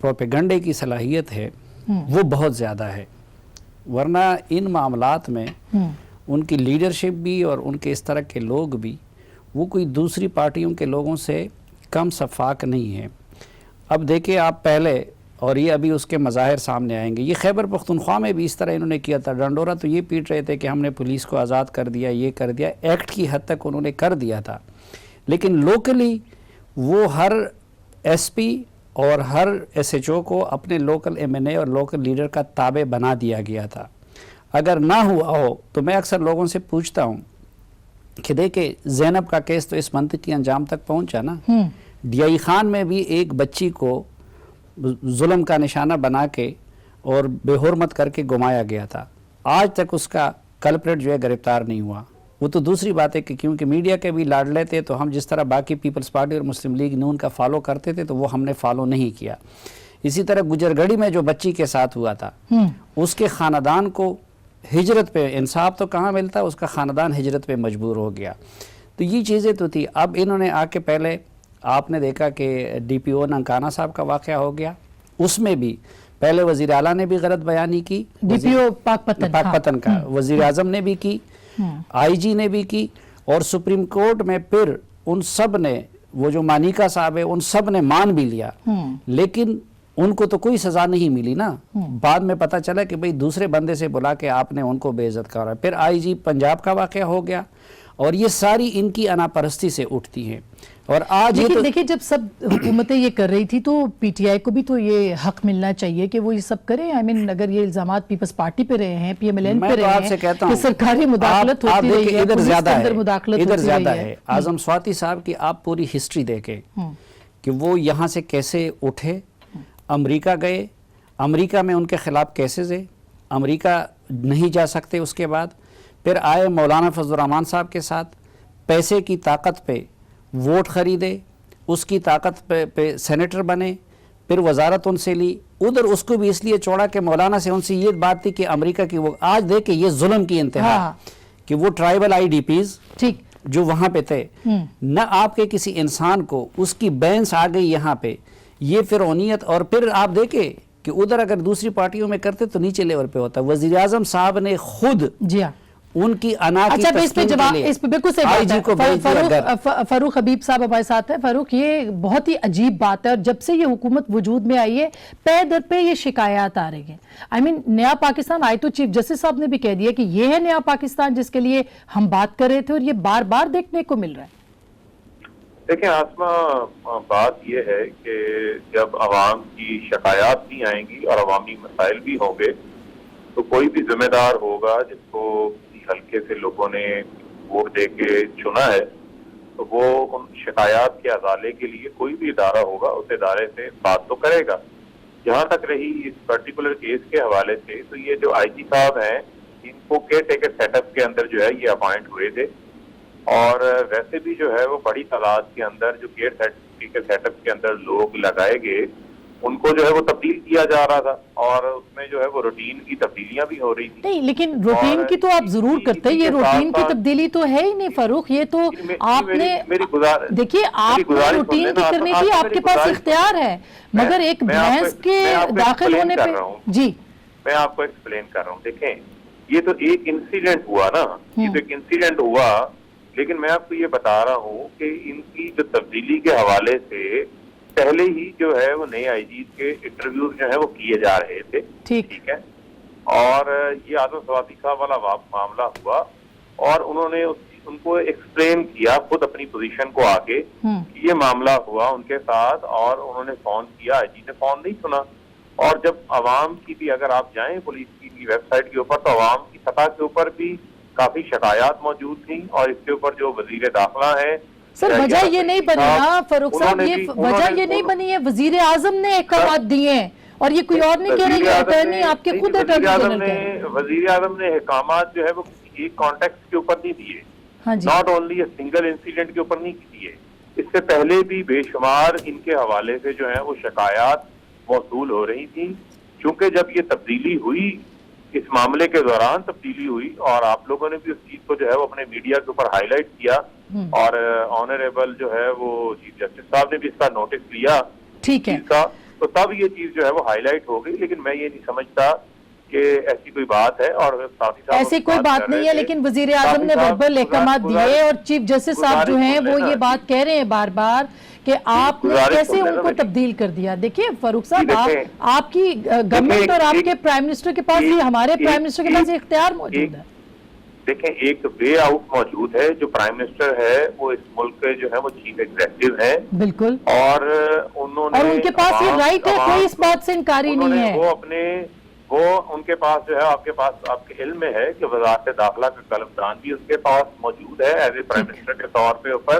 پروپیگنڈے کی صلاحیت ہے وہ بہت زیادہ ہے، ورنہ ان معاملات میں ان کی لیڈرشپ بھی اور ان کے اس طرح کے لوگ بھی وہ کوئی دوسری پارٹیوں کے لوگوں سے کم شفاف نہیں ہے۔ اب دیکھیں آپ پہلے، اور یہ ابھی اس کے مظاہر سامنے آئیں گے، یہ خیبر پختونخوا میں بھی اس طرح انہوں نے کیا تھا۔ ڈنڈورا تو یہ پیٹ رہے تھے کہ ہم نے پولیس کو آزاد کر دیا، یہ کر دیا، ایکٹ کی حد تک انہوں نے کر دیا تھا، لیکن لوکلی وہ ہر ایس پی اور ہر ایس ایچ او کو اپنے لوکل ایم این اے اور لوکل لیڈر کا تابع بنا دیا گیا تھا۔ اگر نہ ہوا ہو تو میں اکثر لوگوں سے پوچھتا ہوں کہ دیکھیں زینب کا کیس تو اس منطقی انجام تک پہنچا نا، ڈی آئی خان میں بھی ایک بچی کو ظلم کا نشانہ بنا کے اور بے حرمت کر کے گمایا گیا تھا، آج تک اس کا کلپریٹ جو ہے گرفتار نہیں ہوا۔ وہ تو دوسری بات ہے کہ کیونکہ میڈیا کے بھی لاڈلے تھے تو ہم جس طرح باقی پیپلز پارٹی اور مسلم لیگ نون کا فالو کرتے تھے تو وہ ہم نے فالو نہیں کیا۔ اسی طرح گجرگڑی میں جو بچی کے ساتھ ہوا تھا اس کے خاندان کو ہجرت پہ انصاف تو کہاں ملتا، اس کا خاندان ہجرت پہ مجبور ہو گیا۔ تو یہ چیزیں تو تھی۔ اب انہوں نے آ کے پہلے آپ نے دیکھا کہ ڈی پی او ننکانہ صاحب کا واقعہ ہو گیا، اس میں بھی پہلے وزیر اعلیٰ نے بھی غلط بیانی کی، ڈی پی او پاک پتن کا، وزیر اعظم نے بھی کی، آئی جی نے بھی کی، اور سپریم کورٹ میں پھر ان سب نے، وہ جو مانیکا صاحب ہے ان سب نے مان بھی لیا، لیکن ان کو تو کوئی سزا نہیں ملی نا۔ بعد میں پتہ چلا کہ بھئی دوسرے بندے سے بلا کے آپ نے ان کو بے عزت کرا۔ پھر آئی جی پنجاب کا واقعہ ہو گیا، اور یہ ساری ان کی انا پرستی سے اٹھتی ہیں۔ اور آج دیکھیں جب سب حکومتیں یہ کر رہی تھی تو پی ٹی آئی کو بھی تو یہ حق ملنا چاہیے کہ وہ یہ سب کریں۔ آئی مین اگر یہ الزامات پیپلز پارٹی پہ رہے ہیں، پی ایم ایل این پہ رہے ہیں کہ سرکاری مداخلت ہوتی رہی ہے، پولیس کے اندر مداخلت ہوتی رہی ہے۔ اعظم سواتی صاحب کی آپ پوری ہسٹری دیکھیں کہ وہ یہاں سے کیسے اٹھے، امریکہ گئے، امریکہ میں ان کے خلاف کیسز ہے، امریکہ نہیں جا سکتے، اس کے بعد پھر آئے مولانا فضل الرحمان صاحب کے ساتھ، پیسے کی طاقت پہ ووٹ خریدے، اس کی طاقت پہ سینیٹر بنے، پھر وزارت ان سے لی، ادھر اس کو بھی اس لیے چھوڑا کہ مولانا سے ان سے یہ بات تھی کہ امریکہ کی وہ آج دیکھیں یہ ظلم کی انتہا کہ وہ ٹرائبل آئی ڈی پیز جو وہاں پہ تھے، نہ آپ کے کسی انسان کو اس کی بینس آ گئی یہاں پہ، یہ فرعونیت۔ اور پھر آپ دیکھیں کہ ادھر اگر دوسری پارٹیوں میں کرتے تو نیچے لیول پہ ہوتا۔ وزیر اعظم صاحب نے خود ان کی انا کی تسکین کے لیے اس پہ بالکل صحیح بات ہے۔ فاروق حبیب صاحب ہمارے ساتھ ہیں۔ فاروق، یہ بہت ہی عجیب بات ہے، اور جب سے یہ حکومت وجود میں آئی ہے پے در پہ یہ شکایات آ رہی ہیں۔ آئی مین نیا پاکستان، آئی تو چیف جسٹس صاحب نے بھی کہہ دیا کہ یہ ہے نیا پاکستان جس کے لیے ہم بات کر رہے تھے، اور یہ بار بار دیکھنے کو مل رہا ہے۔ دیکھیں آسما، بات یہ ہے کہ جب عوام کی شکایات بھی آئیں گی اور عوامی مسائل بھی ہوں گے تو کوئی بھی ذمہ دار ہوگا جس کو ہلکے سے لوگوں نے ووٹ دے کے چنا ہے تو وہ ان شکایات کے ازالے کے لیے کوئی بھی ادارہ ہوگا اس ادارے سے بات تو کرے گا۔ جہاں تک رہی اس پرٹیکولر کیس کے حوالے سے، تو یہ جو آئی جی صاحب ہیں ان کو کیئر ٹیکر سیٹ اپ کے اندر جو ہے یہ اپوائنٹ ہوئے تھے، اور ویسے بھی جو ہے وہ بڑی تعداد کے اندر جو کیئر ٹیکر سیٹ اپ کے اندر لوگ لگائے گئے ان کو جو ہے وہ تبدیل کیا جا رہا تھا، اور اس میں جو ہے وہ روٹین کی تبدیلیاں بھی ہو رہی تھی۔ نہیں، لیکن روٹین کی تو آپ ضرور کرتے، یہ روٹین کی تبدیلی تو ہے ہی نہیں فاروق۔ یہ تو آپ نے دیکھیے، آپ نے روٹین کی کرنی تھی، آپ کے پاس اختیار ہے، مگر ایک بھینس کے داخل ہونے پہ جی میں آپ کو ایکسپلین کر رہا ہوں۔ دیکھیں یہ تو ایک انسیڈنٹ ہوا نا، یہ تو ایک انسیڈنٹ ہوا، لیکن میں آپ کو یہ بتا رہا ہوں کہ ان کی جو تبدیلی کے حوالے سے پہلے ہی جو ہے وہ نئے آئی جی کے انٹرویوز جو ہے وہ کیے جا رہے تھے، ٹھیک ہے، اور یہ اعظم سواتی صاحب والا معاملہ ہوا، اور انہوں نے ان کو ایکسپلین کیا خود اپنی پوزیشن کو آگے کہ یہ معاملہ ہوا ان کے ساتھ، اور انہوں نے فون کیا، آئی جی نے فون نہیں سنا۔ اور جب عوام کی بھی اگر آپ جائیں پولیس کی ویب سائٹ کے اوپر تو عوام کی سطح کے اوپر بھی کافی شکایات موجود تھیں، اور اس کے اوپر جو وزیر داخلہ ہیں سر وجہ یہ نہیں بنی نا فاروق صاحب، یہ وجہ یہ نہیں بنی ہے، وزیر اعظم نے احکامات دیے ہیں، اور یہ کوئی اور نہیں کہہ رہے، اٹارنی آپ کے خود اٹارنی جنرل کہہ رہے ہیں۔ وزیر اعظم نے احکامات جو ہے وہ ایک کانٹیکسٹ کے اوپر نہیں دیے، ناٹ اونلی سنگل انسیڈنٹ کے اوپر نہیں دیے، اس سے پہلے بھی بے شمار ان کے حوالے سے جو ہے وہ شکایات موصول ہو رہی تھیں۔ چونکہ جب یہ تبدیلی ہوئی، اس معاملے کے دوران تبدیلی ہوئی، اور آپ لوگوں نے بھی اس چیز کو جو ہے وہ اپنے میڈیا کے اوپر ہائی لائٹ کیا، اور آنریبل جو ہے وہ چیف جسٹس صاحب نے بھی اس کا نوٹس لیا، ٹھیک ہے، تو تب یہ چیز جو ہے وہ ہائی لائٹ ہو گئی. لیکن میں یہ نہیں سمجھتا کہ ایسی کوئی بات ہے. اور صافی صاحب ایسی کوئی بات نہیں ہے, لیکن وزیر اعظم نے وربل احکامات دیے اور چیف جسٹس صاحب جو ہیں وہ یہ بات کہہ رہے ہیں بار بار کہ آپ نے کیسے ان کو تبدیل کر دیا. دیکھیں فاروق صاحب, آپ کی گورنمنٹ اور آپ کے پرائم منسٹر کے پاس, یہ ہمارے پرائم منسٹر کے پاس یہ اختیار موجود ہے. دیکھیں ایک وے آؤٹ موجود ہے. جو پرائم منسٹر ہے وہ اس ملک کے جو ہے وہ چیف ایگزیکٹو ہیں بالکل, اور انہوں نے اور ان کے پاس یہ رائٹ ہے, کوئی اس بات سے انکاری نہیں ہے. وہ ان کے پاس جو ہے, آپ کے پاس آپ کے علم میں ہے کہ وزارت داخلہ کا قلمدان بھی اس کے پاس موجود ہے ایز اے پرائم منسٹر کے طور پہ اوپر,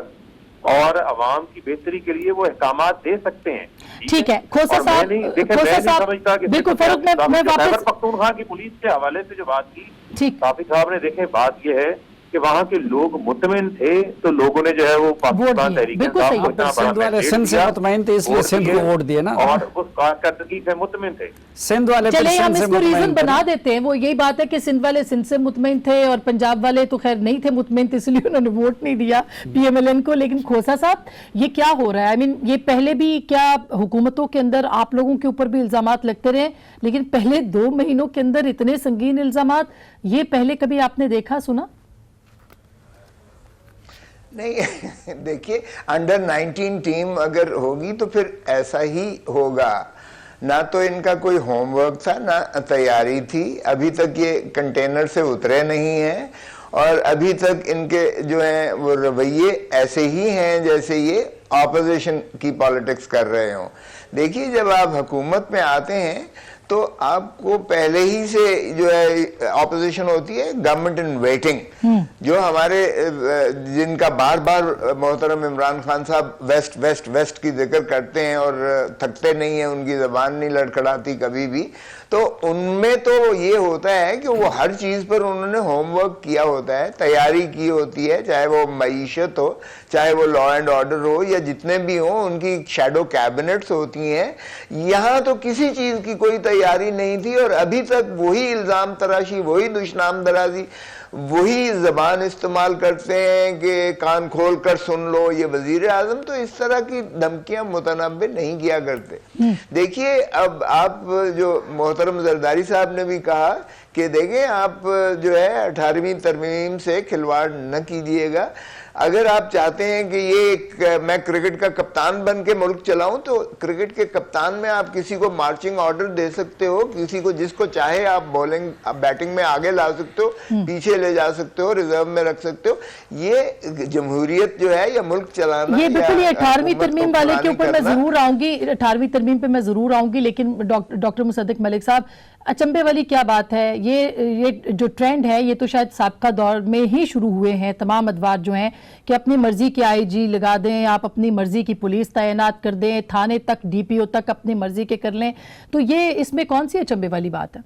اور عوام کی بہتری کے لیے وہ احکامات دے سکتے ہیں. ٹھیک ہے کھوسا صاحب, کھوسا صاحب بالکل فاروق, میں واپس خیبر پختونخوا کی پولیس کے حوالے سے جو بات کی ٹھیک صافی صاحب نے, دیکھیں بات یہ ہے کہ وہاں کے لوگ مطمئن تھے تو لوگوں نے جو ہے وہ پاکستان تحریک سندھ والے سندھ سے مطمئن تھے اس لیے سندھ کو ووٹ دیے نا, اور اس کارکردگی سے مطمئن تھے. سندھ والے چلے ہم اس کو ریزن بنا دیتے ہیں, وہ یہی بات ہے کہ سندھ والے سندھ سے مطمئن تھے اور پنجاب والے تو خیر نہیں تھے مطمئن, اس لیے انہوں نے ووٹ نہیں دیا پی ایم ایل این کو. لیکن کھوسا صاحب یہ کیا ہو رہا ہے؟ یہ پہلے بھی کیا حکومتوں کے اندر آپ لوگوں کے اوپر بھی الزامات لگتے رہے, لیکن پہلے 2 مہینوں کے اندر اتنے سنگین الزامات یہ پہلے کبھی آپ نے دیکھا سنا؟ نہیں دیکھیے, انڈر 19 ٹیم اگر ہوگی تو پھر ایسا ہی ہوگا. نہ تو ان کا کوئی ہوم ورک تھا نہ تیاری تھی. ابھی تک یہ کنٹینر سے اترے نہیں ہیں, اور ابھی تک ان کے جو ہیں وہ رویے ایسے ہی ہیں جیسے یہ اپوزیشن کی پالیٹکس کر رہے ہوں. دیکھیے جب آپ حکومت میں آتے ہیں تو آپ کو پہلے ہی سے جو ہے اپوزیشن ہوتی ہے گورنمنٹ ان ویٹنگ, جو ہمارے جن کا بار بار محترم عمران خان صاحب ویسٹ ویسٹ ویسٹ کی ذکر کرتے ہیں اور تھکتے نہیں ہیں, ان کی زبان نہیں لڑکھڑاتی کبھی بھی. تو ان میں تو یہ ہوتا ہے کہ وہ ہر چیز پر انہوں نے ہوم ورک کیا ہوتا ہے, تیاری کی ہوتی ہے, چاہے وہ معیشت ہو, چاہے وہ لا اینڈ آرڈر ہو, یا جتنے بھی ہوں ان کی شیڈو کیبنٹس ہوتی ہیں. یہاں تو کسی چیز کی کوئی تیاری نہیں تھی, اور ابھی تک وہی الزام تراشی, وہی دشنام درازی, وہی زبان استعمال کرتے ہیں کہ کان کھول کر سن لو. یہ وزیر اعظم تو اس طرح کی دھمکیاں متنبع نہیں کیا کرتے. دیکھیے اب آپ جو محترم زرداری صاحب نے بھی کہا کہ دیکھیں آپ جو ہے 18ویں ترمیم سے کھلواڑ نہ کیجیے گا. اگر آپ چاہتے ہیں کہ میں کرکٹ کا کپتان بن کے ملک چلاؤں, تو کرکٹ کے کپتان میں آپ کسی کو مارچنگ آرڈر دے سکتے ہو, کسی کو جس کو چاہے آپ بیٹنگ میں آگے لا سکتے ہو, پیچھے لے جا سکتے ہو, ریزرو میں رکھ سکتے ہو. یہ جمہوریت جو ہے یا ملک چلانا, یہ بالکل 18ویں ترمیم والے کے اوپر میں ضرور آؤں گی, 18ویں ترمیم پہ میں ضرور آؤں گی. لیکن ڈاکٹر مصدق ملک صاحب, اچنبے والی کیا بات ہے, یہ جو ٹرینڈ ہے یہ تو شاید سابقہ دور میں ہی شروع ہوئے ہیں. تمام ادوار جو ہیں کہ اپنی مرضی کی آئی جی لگا دیں, آپ اپنی مرضی کی پولیس تعینات کر دیں, تھانے تک ڈی پی او تک اپنی مرضی کے کر لیں. تو یہ اس میں کون سی اچنبے والی بات ہے؟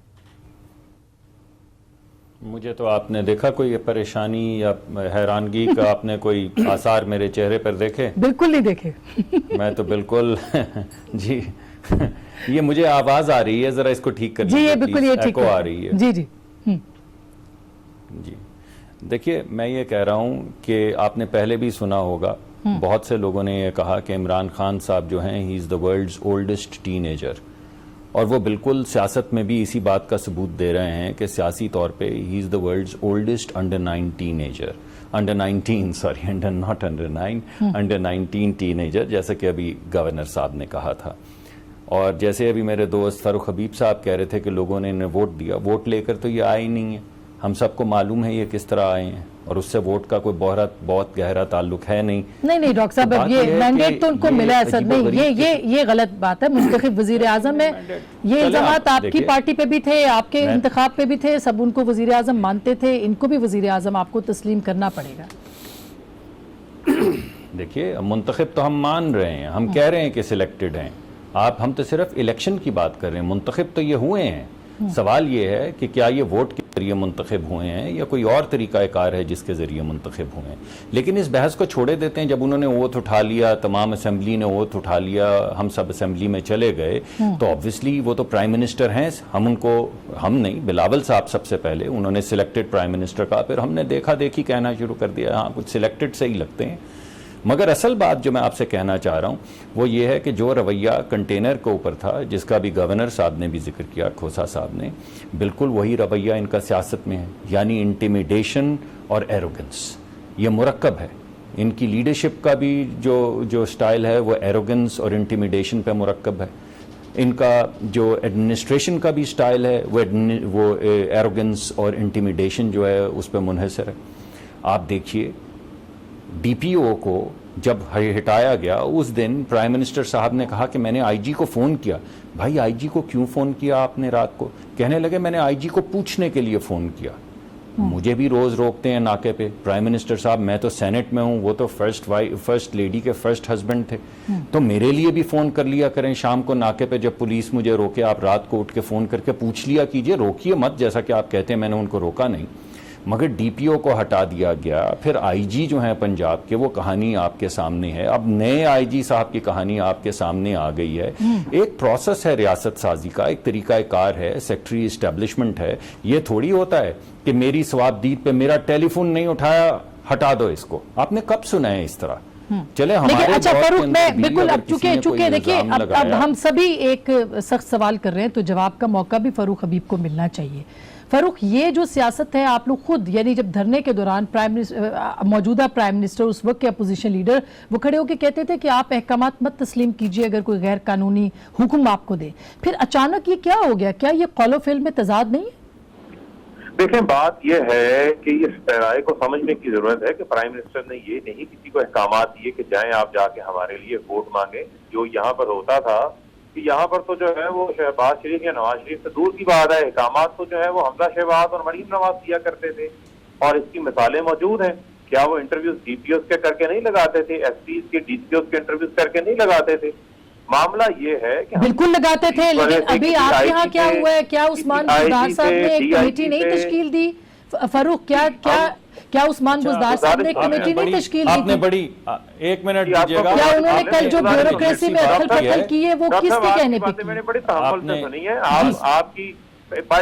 مجھے تو آپ نے دیکھا کوئی پریشانی یا حیرانگی کا آپ نے کوئی آثار میرے چہرے پر دیکھے؟ بالکل نہیں دیکھے. میں تو بالکل جی یہ مجھے آواز آ رہی ہے, ذرا اس کو ٹھیک کر جی یہ بالکل یہ ٹھیک آ رہی ہے. جی جی جی دیکھیے میں یہ کہہ رہا ہوں کہ آپ نے پہلے بھی سنا ہوگا, بہت سے لوگوں نے یہ کہا کہ عمران خان صاحب جو ہیں he is the world's oldest teenager, اور وہ بالکل سیاست میں بھی اسی بات کا ثبوت دے رہے ہیں کہ سیاسی طور پہ he is the world's oldest under 19 teenager, جیسا کہ ابھی گورنر صاحب نے کہا تھا. اور جیسے ابھی میرے دوست فاروق حبیب صاحب کہہ رہے تھے کہ لوگوں نے انہیں ووٹ دیا, ووٹ لے کر تو یہ آئے ہی نہیں ہیں. ہم سب کو معلوم ہے یہ کس طرح آئے ہیں, اور اس سے ووٹ کا کوئی بہت گہرا تعلق ہے نہیں. نہیں ڈاکٹر صاحب, اب یہ مینڈیٹ تو ان کو ملا ہے سر. نہیں, یہ غلط بات ہے. منتخب وزیر اعظم ہے, یہ الزامات آپ کی پارٹی پہ بھی تھے, آپ کے انتخاب پہ بھی تھے, سب ان کو وزیر اعظم مانتے تھے, ان کو بھی وزیر اعظم آپ کو تسلیم کرنا پڑے گا. دیکھیے منتخب تو ہم مان رہے ہیں, ہم کہہ رہے ہیں کہ سلیکٹڈ ہیں. ہم تو صرف الیکشن کی بات کر رہے ہیں, منتخب تو یہ ہوئے ہیں. سوال یہ ہے کہ کیا یہ ووٹ کے ذریعے منتخب ہوئے ہیں یا کوئی اور طریقہ کار ہے جس کے ذریعے منتخب ہوئے ہیں. لیکن اس بحث کو چھوڑے دیتے ہیں. جب انہوں نے اوتھ اٹھا لیا, تمام اسمبلی نے اوتھ اٹھا لیا, ہم سب اسمبلی میں چلے گئے, تو obviously وہ تو پرائم منسٹر ہیں. ہم نہیں, بلاول صاحب سب سے پہلے انہوں نے سلیکٹڈ پرائم منسٹر کہا, پھر ہم نے دیکھا دیکھی کہنا شروع کر دیا, ہاں کچھ سلیکٹڈ سے ہی لگتے ہیں. مگر اصل بات جو میں آپ سے کہنا چاہ رہا ہوں وہ یہ ہے کہ جو رویہ کنٹینر کے اوپر تھا، جس کا بھی گورنر صاحب نے بھی ذکر کیا، کھوسا صاحب نے، بالکل وہی رویہ ان کا سیاست میں ہے، یعنی انٹیمیڈیشن اور ایروگنس. یہ مرکب ہے. ان کی لیڈرشپ کا بھی جو سٹائل ہے وہ ایروگنس اور انٹیمیڈیشن پہ مرکب ہے. ان کا جو ایڈمنسٹریشن کا بھی سٹائل ہے وہ ایروگنس اور انٹیمیڈیشن جو ہے اس پہ منحصر ہے. آپ دیکھیے ڈی پی او کو جب ہٹایا گیا اس دن پرائم منسٹر صاحب نے کہا کہ میں نے آئی جی کو فون کیا. بھائی آئی جی کو کیوں فون کیا آپ نے رات کو؟ کہنے لگے میں نے آئی جی کو پوچھنے کے لیے فون کیا. مجھے بھی روز روکتے ہیں ناکے پہ پرائم منسٹر صاحب، میں تو سینٹ میں ہوں، وہ تو فرسٹ لیڈی کے فرسٹ ہسبینڈ تھے، تو میرے لیے بھی فون کر لیا کریں شام کو ناکے پہ جب پولیس مجھے روکے. آپ رات کو اٹھ کے فون کر کے پوچھ لیا کیجئے، روکیے مت جیسا کہ آپ کہتے ہیں میں نے ان کو روکا نہیں. مگر ڈی پی او کو ہٹا دیا گیا. پھر آئی جی جو ہیں پنجاب کے، وہ کہانی آپ کے سامنے ہے. اب نئے آئی جی صاحب کی کہانی آپ کے سامنے آ گئی ہے. ایک پروسیس ہے ریاست سازی کا، ایک طریقہ کار ہے، سیکٹری اسٹیبلشمنٹ ہے. یہ تھوڑی ہوتا ہے کہ میری سوابدید پہ میرا ٹیلی فون نہیں اٹھایا ہٹا دو اس کو. آپ نے کب سنا ہے اس طرح؟ چلے ہمارے اچھا دور کے فاروق، اندر میں بھی بالکل اگر اب کسی نے کوئی چونکہ دیکھیے الزام اب لگایا- ہم سبھی ایک سخت سوال کر رہے ہیں تو جواب کا موقع بھی فاروق حبیب کو ملنا چاہیے. فاروق، یہ جو سیاست ہے آپ لوگ خود، یعنی جب دھرنے کے دوران موجودہ پرائم منسٹر اس وقت کے اپوزیشن لیڈر وہ کھڑے ہو کے کہتے تھے کہ آپ احکامات مت تسلیم کیجئے اگر کوئی غیر قانونی حکم آپ کو دے، پھر اچانک یہ کیا ہو گیا؟ کیا یہ قول و فعل میں تضاد نہیں ہے؟ دیکھیں بات یہ ہے کہ اس رائے کو سمجھنے کی ضرورت ہے کہ پرائم منسٹر نے یہ نہیں کسی کو احکامات دیے کہ جائیں آپ جا کے ہمارے لیے ووٹ مانگیں. جو یہاں پر ہوتا تھا کہ یہاں پر تو جو ہے وہ شہباز شریف یا نواز شریف سے دور کی بات ہے، احکامات تو جو ہے وہ حمزہ شہباز اور مریم نواز دیا کرتے تھے، اور اس کی مثالیں موجود ہیں. کیا وہ انٹرویوز ڈی پی اوز کے کر کے نہیں لگاتے تھے؟ ایس پیز کے ڈی پی اوز کے انٹرویوز کر کے نہیں لگاتے تھے؟ معاملہ یہ ہے کہ بالکل لگاتے تھے، لیکن ابھی آپ کے ہاں کیا ہوا ہے؟ کیا عثمان بزدار صاحب نے ایک کمیٹی نہیں تشکیل دی؟ فاروق، کیا عثمان بزدار صاحب نے ایک کمیٹی نہیں تشکیل دی؟ آپ نے بڑی ایک منٹ دیجیے گا. کیا انہوں نے کل جو بیوروکریسی میں ادخل پدخل کی ہے وہ کس کے کہنے پہ کی؟ میں نے بڑی تحمل سے سنی ہے. آپ کی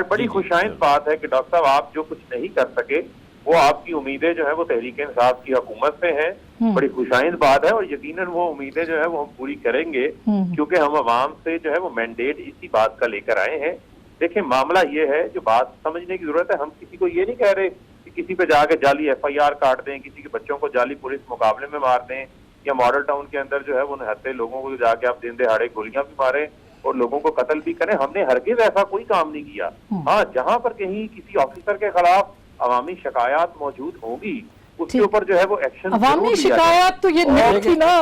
بڑی خوشائند بات ہے کہ ڈاکٹر صاحب آپ جو کچھ نہیں کر سکے وہ آپ کی امیدیں جو ہے وہ تحریک انصاف کی حکومت سے ہیں. بڑی خوشائند بات ہے، اور یقیناً وہ امیدیں جو ہے وہ ہم پوری کریں گے کیونکہ ہم عوام سے جو ہے وہ مینڈیٹ اسی بات کا لے کر آئے ہیں. دیکھیں معاملہ یہ ہے، جو بات سمجھنے کی ضرورت ہے، ہم کسی کو یہ نہیں کہہ رہے کہ کسی پہ جا کے جعلی ایف آئی آر کاٹ دیں، کسی کے بچوں کو جعلی پولیس مقابلے میں مار دیں، یا ماڈل ٹاؤن کے اندر جو ہے وہ نہتے لوگوں کو جا کے آپ دن دہاڑے گولیاں بھی ماریں اور لوگوں کو قتل بھی کریں. ہم نے ہرگز ایسا کوئی کام نہیں کیا. ہاں جہاں پر کہیں کسی آفیسر کے خلاف عوامی شکایات موجود ہوں گی اس کے اوپر جو ہے وہ ایکشن. عوامی شکایات تو یہ نہیں تھی نا،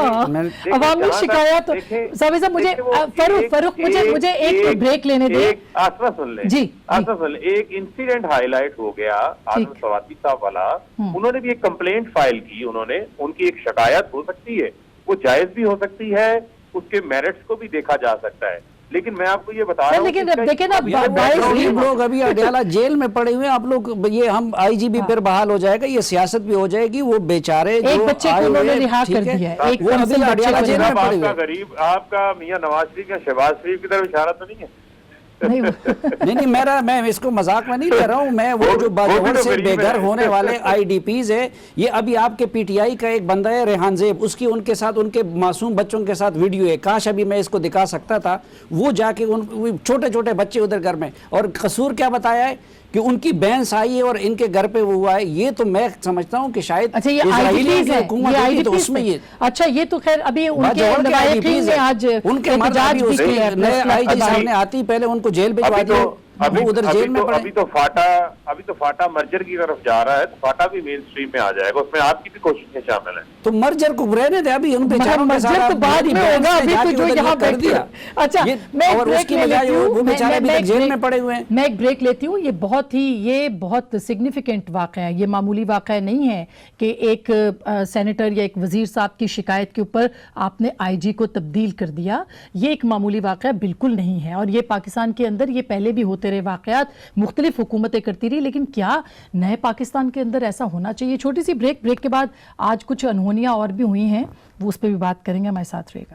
عوامی شکایات. صاحب مجھے فاروق مجھے ایک بریک لینے دیں. آسما سن لیں جی، آسما سن لیں. ایک انسیڈنٹ ہائی لائٹ ہو گیا عالم سواتی صاحب والا. انہوں نے بھی ایک کمپلینٹ فائل کی، انہوں نے ان کی ایک شکایت ہو سکتی ہے، وہ جائز بھی ہو سکتی ہے، اس کے میرٹس کو بھی دیکھا جا سکتا ہے. لیکن میں آپ کو یہ بتا رہا ہوں لیکن دیکھیں نا لوگ ابھی اڈیالہ جیل میں پڑے ہوئے ہیں. آپ لوگ یہ ہم آئی جی بھی پھر بحال ہو جائے گا، یہ سیاست بھی ہو جائے گی. وہ بیچارے ایک بچے کو انہوں نے رہا کر دیا ہے، ایک اڈیالہ جیل میں پڑے ہوئے. غریب آپ کا میاں نواز شریف یا شہباز شریف کی طرف اشارہ تو نہیں ہے؟ نہیں میں اس کو مذاق میں نہیں کہہ رہا ہوں. میں وہ جو باجوڑ سے بے گھر ہونے والے آئی ڈی پیز ہے، یہ ابھی آپ کے پی ٹی آئی کا ایک بندہ ہے ریحان زیب، اس کی ان کے ساتھ ان کے معصوم بچوں کے ساتھ ویڈیو ہے. کاش ابھی میں اس کو دکھا سکتا تھا. وہ جا کے چھوٹے چھوٹے بچے ادھر گھر میں، اور قصور کیا بتایا ہے کہ ان کی بینس آئی ہے اور ان کے گھر پہ وہ ہوا ہے. یہ تو میں سمجھتا ہوں کہ شاید اسرائیلی کی حکومت ہے تو اس میں یہ اچھا یہ تو خیر ابھی ان کے لوائقین نے آج ان کے مرد بھی نئے آئی جی صاحب نے آتی پہلے ان کو جیل بھجوا دیا. ابھی تو فاٹا مرجر کی طرف جا رہا ہے، تو فاٹا بھی مین سٹریم میں آ جائے گا، اس میں آپ کی بھی کوششیں شامل ہیں. تو مرجر کو رہنے دے، ابھی ان بیچاروں کے ساتھ تو بعد میں ہوگا، ابھی تو جو یہاں کر دیا. اچھا میں ایک بریک لے لیتی ہوں، وہ بیچارے ابھی تک جیل میں پڑے ہوئے ہیں. میں ایک بریک لیتی ہوں. یہ بہت سگنیفیکنٹ واقعہ ہے، یہ معمولی واقعہ نہیں ہے کہ ایک سینیٹر یا ایک وزیر صاحب کی شکایت کے اوپر آپ نے آئی جی کو تبدیل کر دیا. یہ ایک معمولی واقعہ بالکل نہیں ہے، اور یہ پاکستان کے اندر یہ پہلے بھی ہوتے رہے واقعات، مختلف حکومتیں کرتی رہی. لیکن کیا نئے پاکستان کے اندر ایسا ہونا چاہیے؟ چھوٹی سی بریک کے بعد آج کچھ انہونیاں اور بھی ہوئی ہیں، وہ اس پہ بھی بات کریں گے. ہمارے ساتھ رہے گا.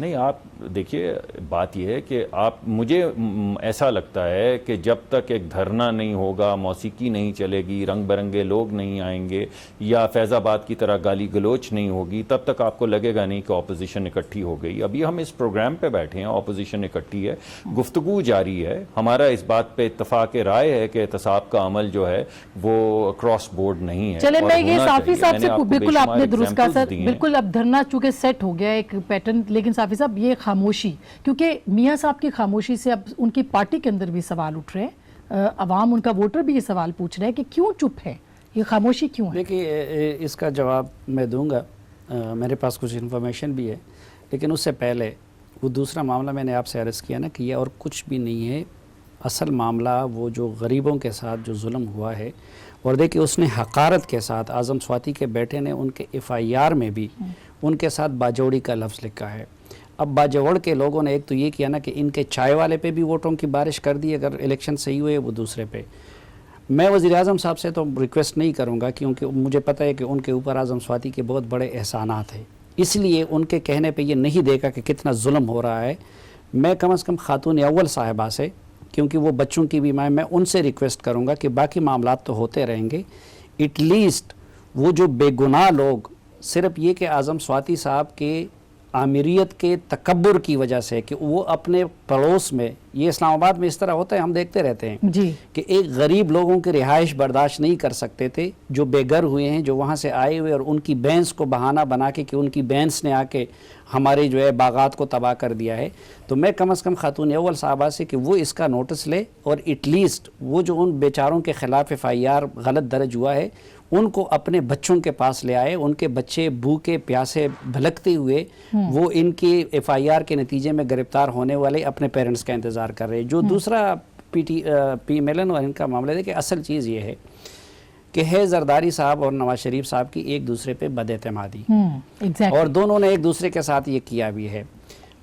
نہیں آپ دیکھیے بات یہ ہے کہ مجھے ایسا لگتا ہے کہ جب تک ایک دھرنا نہیں ہوگا، موسیقی نہیں چلے گی، رنگ برنگے لوگ نہیں آئیں گے، یا فیض آباد کی طرح گالی گلوچ نہیں ہوگی، تب تک آپ کو لگے گا نہیں کہ اپوزیشن اکٹھی ہو گئی. ابھی ہم اس پروگرام پہ بیٹھے ہیں، اپوزیشن اکٹھی ہے، گفتگو جاری ہے. ہمارا اس بات پہ اتفاق رائے ہے کہ احتساب کا عمل جو ہے وہ کراس بورڈ نہیں ہے. چلے میں یہ صافی صاحب سے بالکل آپ نے درست کہا سر، بالکل بالکل اب دھرنا چونکہ سیٹ ہو گیا ایک پیٹرن، لیکن صافی صاحب یہ خاموشی، کیونکہ میاں صاحب کی خاموشی سے اب ان کی پارٹی کے اندر بھی سوال اٹھ رہے ہیں، عوام ان کا ووٹر بھی یہ سوال پوچھ رہے ہیں کہ کیوں چپ ہے، یہ خاموشی کیوں ہے؟ دیکھیے اس کا جواب میں دوں گا، میرے پاس کچھ انفارمیشن بھی ہے، لیکن اس سے پہلے وہ دوسرا معاملہ میں نے آپ سے عرض کیا نا کہ یہ اور کچھ بھی نہیں ہے. اصل معاملہ وہ جو غریبوں کے ساتھ جو ظلم ہوا ہے، اور دیکھیں اس نے حقارت کے ساتھ، اعظم سواتی کے بیٹے نے ان کے FIR میں بھی ان کے ساتھ باجوڑی کا لفظ لکھا ہے. اب باجوڑ کے لوگوں نے ایک تو یہ کیا نا کہ ان کے چائے والے پہ بھی ووٹوں کی بارش کر دی، اگر الیکشن صحیح ہوئے وہ دوسرے پہ. میں وزیر اعظم صاحب سے تو ریکویسٹ نہیں کروں گا، کیونکہ مجھے پتہ ہے کہ ان کے اوپر اعظم سواتی کے بہت بڑے احسانات ہیں، اس لیے ان کے کہنے پہ یہ نہیں دیکھا کہ کتنا ظلم ہو رہا ہے. میں کم از کم خاتون اول صاحبہ سے، کیونکہ وہ بچوں کی بھی ماں، میں ان سے ریکویسٹ کروں گا کہ باقی معاملات تو ہوتے رہیں گے، ایٹ لیسٹ وہ جو بے گناہ لوگ، صرف یہ کہ اعظم سواتی صاحب کے آمریت کے تکبر کی وجہ سے کہ وہ اپنے پڑوس میں، یہ اسلام آباد میں اس طرح ہوتا ہے، ہم دیکھتے رہتے ہیں جی کہ ایک غریب لوگوں کی رہائش برداشت نہیں کر سکتے تھے، جو بے گھر ہوئے ہیں، جو وہاں سے آئے ہوئے، اور ان کی بینس کو بہانہ بنا کے کہ ان کی بینس نے آ کے ہمارے جو ہے باغات کو تباہ کر دیا ہے. تو میں کم از کم خاتون اول صاحبہ سے کہ وہ اس کا نوٹس لے، اور ایٹ لیسٹ وہ جو ان بیچاروں کے خلاف FIR غلط درج ہوا ہے ان کو اپنے بچوں کے پاس لے آئے. ان کے بچے بھوکے پیاسے بھلکتے ہوئے وہ ان کی FIR کے نتیجے میں گرفتار ہونے والے اپنے پیرنٹس کا انتظار کر رہے ہیں. جو دوسرا پی میلن اور ان کا معاملہ ہے کہ اصل چیز یہ ہے کہ ہے زرداری صاحب اور نواز شریف صاحب کی ایک دوسرے پہ بد اعتمادی، اور دونوں نے ایک دوسرے کے ساتھ یہ کیا بھی ہے.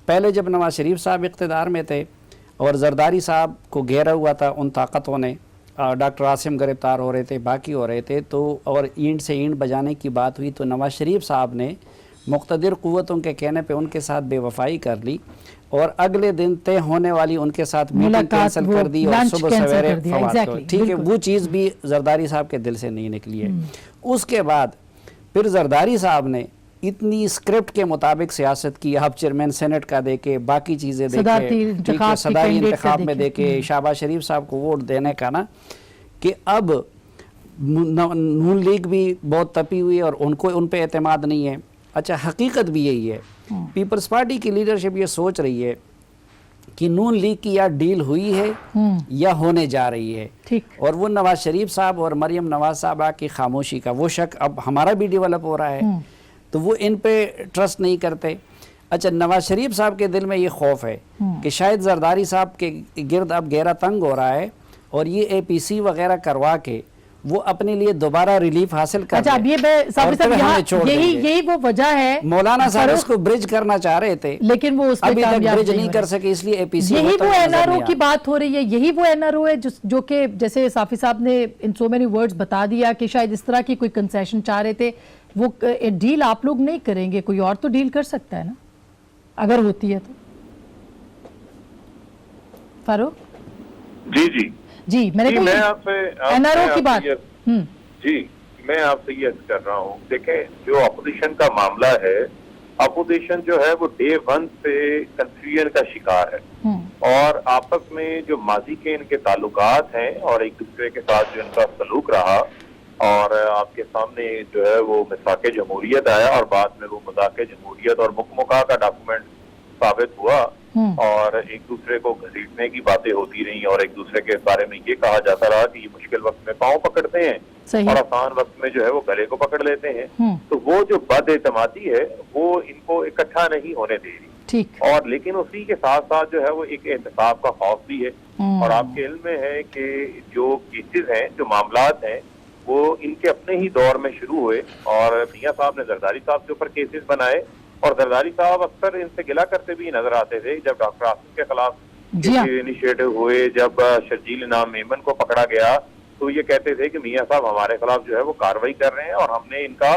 پہلے جب نواز شریف صاحب اقتدار میں تھے اور زرداری صاحب کو گھیرا ہوا تھا ان طاقتوں نے، ڈاکٹر عاصم گرفتار ہو رہے تھے، باقی ہو رہے تھے، تو اور اینٹ سے اینٹ بجانے کی بات ہوئی تو نواز شریف صاحب نے مقتدر قوتوں کے کہنے پہ ان کے ساتھ بے وفائی کر لی، اور اگلے دن طے ہونے والی ان کے ساتھ میٹنگ کینسل کر دی اور صبح سویرے فوات کو. ٹھیک ہے، وہ چیز بھی زرداری صاحب کے دل سے نہیں نکلی ہے. اس کے بعد پھر زرداری صاحب نے اتنی اسکرپٹ کے مطابق سیاست کی، آپ چیئرمین سینٹ کا دیکھے، باقی چیزیں دیکھے، صدارتی انتخاب میں دیکھے، شہباز شریف صاحب کو ووٹ دینے کا نا، کہ اب نون لیگ بھی بہت تپی ہوئی اور ان پہ اعتماد نہیں ہے. اچھا حقیقت بھی یہی ہے، پیپلز پارٹی کی لیڈرشپ یہ سوچ رہی ہے کہ نون لیگ کی یا ڈیل ہوئی ہے یا ہونے جا رہی ہے، اور وہ نواز شریف صاحب اور مریم نواز صاحبہ کی خاموشی کا وہ شک اب ہمارا بھی ڈیولپ ہو رہا ہے، تو وہ ان پہ ٹرسٹ نہیں کرتے. اچھا نواز شریف صاحب کے دل میں یہ خوف ہے کہ شاید زرداری صاحب کے گرد اب گہرا تنگ ہو رہا ہے، اور یہ APC وغیرہ کروا کے وہ اپنے لیے دوبارہ ریلیف حاصل کر اچھا اب یہ یہی وہ وجہ ہے. مولانا صاحب اس کو برج کرنا چاہ رہے تھے لیکن وہ اس پہ کامیاب نہیں کر سکے، اس لیے APC یہی وہ NRO کی بات ہو رہی ہے، یہی وہ NRO ہے جو کہ جیسے صافی صاحب نے ان سو مینی ورڈز بتا دیا کہ شاید اس طرح کی کوئی کنسیشن چاہ رہے تھے. وہ ڈیل آپ لوگ نہیں کریں گے، کوئی اور تو ڈیل کر سکتا ہے نا اگر ہوتی ہے تو. فاروق جی میں نے آپ سے NRO کی بات جی میں آپ سے یہ عرض کر رہا ہوں، دیکھیں جو اپوزیشن کا معاملہ ہے، اپوزیشن جو ہے وہ ڈے ون سے کنفیوژن کا شکار ہے، اور آپس میں جو ماضی کے ان کے تعلقات ہیں اور ایک دوسرے کے ساتھ جو ان کا سلوک رہا، اور آپ کے سامنے جو ہے وہ مساق جمہوریت آیا اور بعد میں وہ مذاق جمہوریت اور مکمکا کا ڈاکومنٹ ثابت ہوا، اور ایک دوسرے کو گھسیٹنے کی باتیں ہوتی رہی، اور ایک دوسرے کے بارے میں یہ کہا جاتا رہا کہ یہ مشکل وقت میں پاؤں پکڑتے ہیں اور آسان وقت میں جو ہے وہ گلے کو پکڑ لیتے ہیں. تو وہ جو بد اعتمادی ہے وہ ان کو اکٹھا نہیں ہونے دے رہی، اور لیکن اسی کے ساتھ ساتھ جو ہے وہ ایک احتساب کا خوف بھی ہے. اور آپ کے علم میں ہے کہ جو کیسز ہیں، جو معاملات ہیں، وہ ان کے اپنے ہی دور میں شروع ہوئے، اور میاں صاحب نے زرداری صاحب کے اوپر کیسز بنائے، اور زرداری صاحب اکثر ان سے گلہ کرتے بھی نظر آتے تھے. جب ڈاکٹر عاصم کے خلاف انیشیٹو ہوئے، جب شرجیل انعام میمن کو پکڑا گیا، تو یہ کہتے تھے کہ میاں صاحب ہمارے خلاف جو ہے وہ کارروائی کر رہے ہیں، اور ہم نے ان کا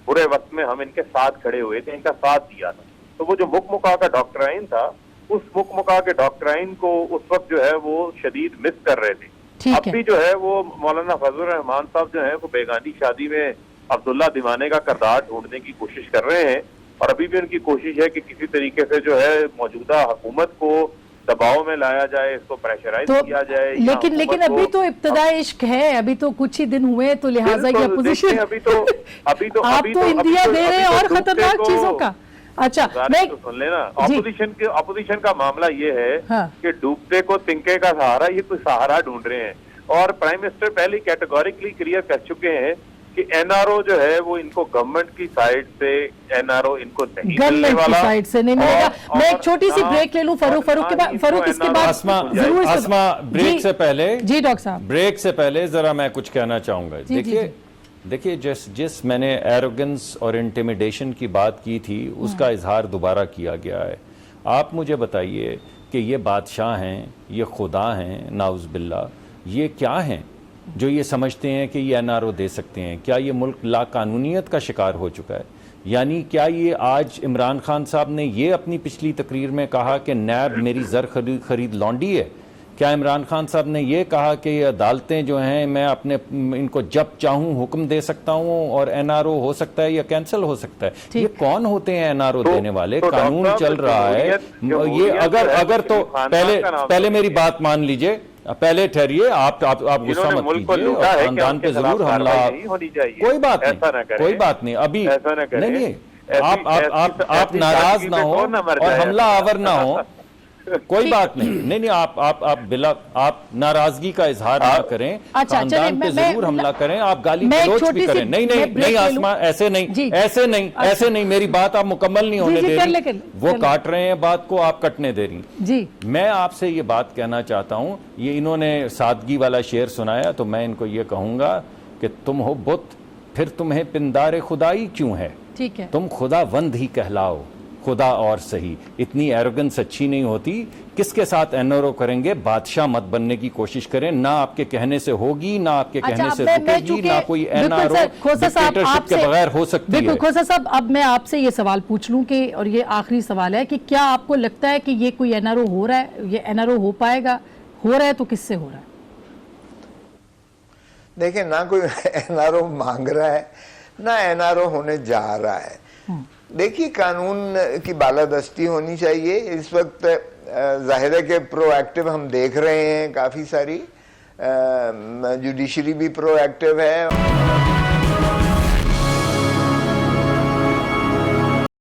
برے وقت میں ہم ان کے ساتھ کھڑے ہوئے تھے، ان کا ساتھ دیا تھا. تو وہ جو مکمکا کا ڈاکٹرائن تھا اس مکمکا کے ڈاکٹرائن کو اس وقت جو ہے وہ شدید مس کر رہے تھے. اب بھی جو ہے وہ مولانا فضل الرحمان صاحب جو ہیں وہ بیگانی شادی میں عبداللہ دیوانے کا کردار ڈھونڈنے کی کوشش کر رہے ہیں, اور ابھی بھی ان کی کوشش ہے کہ کسی طریقے سے جو ہے موجودہ حکومت کو دباؤ میں لایا جائے, اس کو پریشرائز کیا جائے. لیکن ابھی تو ابتدائی عشق ہے, ابھی تو کچھ ہی دن ہوئے, تو لہٰذا یہ اپوزیشن ابھی تو آپ تو انڈیا دے رہے ہیں اور خطرناک چیزوں کا. اچھا سن لینا, اپوزیشن کا معاملہ یہ ہے کہ ڈوبتے کو تنکے کا سہارا, یہ تو سہارا ڈھونڈ رہے ہیں, اور پرائم منسٹر پہلے کیٹیگوریکلی کلیئر کر چکے ہیں کہ این آر او جو ہے وہ ان کو گورنمنٹ کی سائیڈ سے این آر او ان کو نہیں ملنے والا, سائیڈ سے نہیں ملے گا. میں ایک چھوٹی سی بریک لے لوں فاروق کے بعد, فاروق اس کے بعد آسما بریک سے پہلے, جی ڈاکٹر صاحب بریک سے پہلے ذرا میں کچھ کہنا چاہوں گا. دیکھیے جس میں نے ایروگنس اور انٹیمیڈیشن کی بات کی تھی اس کا اظہار دوبارہ کیا گیا ہے. آپ مجھے بتائیے کہ یہ بادشاہ ہیں, یہ خدا ہیں ناؤز باللہ, یہ کیا ہیں جو یہ سمجھتے ہیں کہ یہ این آر او دے سکتے ہیں؟ کیا یہ ملک لا قانونیت کا شکار ہو چکا ہے؟ یعنی کیا یہ آج عمران خان صاحب نے یہ اپنی پچھلی تقریر میں کہا کہ نیب میری زر خرید لانڈی ہے؟ کیا عمران خان صاحب نے یہ کہا کہ یہ عدالتیں جو ہیں میں اپنے ان کو جب چاہوں حکم دے سکتا ہوں اور این آر او ہو سکتا ہے یا کینسل ہو سکتا ہے؟ یہ کون ہوتے ہیں این آر او دینے والے؟ قانون چل رہا ہے یہ. اگر تو پہلے میری بات مان لیجئے, پہلے ٹھہریے, آپ غصہ مت کیجیے, اور خاندان پہ ضرور حملہ, کوئی بات نہیں ابھی نہیں, آپ ناراض نہ ہو اور حملہ آور نہ ہو, کوئی بات نہیں, آپ ناراضگی کا اظہار نہ کریں, خاندان پہ ضرور حملہ کریں, آپ گالی گلوچ بھی کریں. نہیں آسما, ایسے نہیں, میری بات آپ مکمل نہیں ہونے دے رہی, وہ کاٹ رہے ہیں بات کو, آپ کٹنے دے رہی. میں آپ سے یہ بات کہنا چاہتا ہوں, یہ انہوں نے سادگی والا شعر سنایا تو میں ان کو یہ کہوں گا کہ تم ہو بت, پھر تمہیں پندار خدائی کیوں ہے؟ تم خدا وند ہی کہلاؤ, خدا اور صحیح. اتنی ایروگنس اچھی نہیں ہوتی. کس کے ساتھ این آر او کریں گے؟ بادشاہ مت بننے کی کوشش کریں, نہ آپ کے کہنے سے ہوگی, نہ آپ کے کہنے سے رکے گی, نہ کوئی این آر او ڈکٹیٹرشپ کے بغیر ہو سکتی ہے. بالکل کھوسا صاحب, اب میں آپ سے یہ سوال پوچھ لوں کہ, اور یہ آخری سوال ہے, کہ کیا آپ کو لگتا ہے کہ یہ کوئی این آر او ہو رہا ہے, یہ این آر او ہو پائے گا؟ ہو رہا ہے تو کس سے ہو رہا ہے؟ دیکھیں, نہ کوئی این آر او مانگ رہا ہے, نہ این آر او ہونے جا رہا ہے. دیکھیے, قانون کی بالادستی ہونی چاہیے. اس وقت ظاہر ہے کہ پرو ایکٹیو ہم دیکھ رہے ہیں, کافی ساری جوڈیشری بھی پرو ایکٹیو ہے.